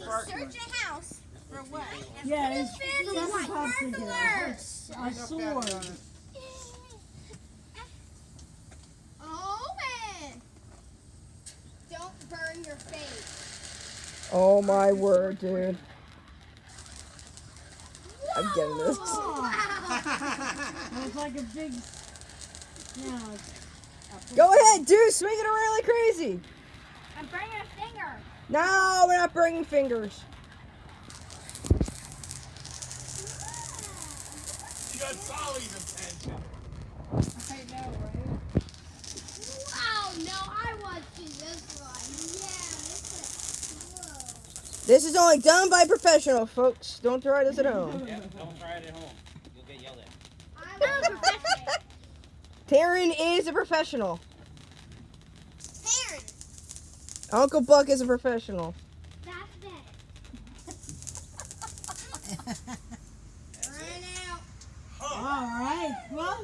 Search a house for what? Yeah, it's popsicle. A sword. Owen! Don't burn your face. Oh my word, dude. I'm getting this. Wow. It's like a big. Yeah. Go ahead, dude. Swing it around like crazy. I'm burning a finger. No, we're not bringing fingers. You got Solly's attention. I know, right? Wow, no, I want to do this one. Yeah, This is only done by professionals, folks. Don't try this at home. Yeah, don't try it at home. You'll get yelled at. I'm a professional. Taryn is a professional. Parent. Uncle Buck is a professional. That's it. Run out. All right. Well.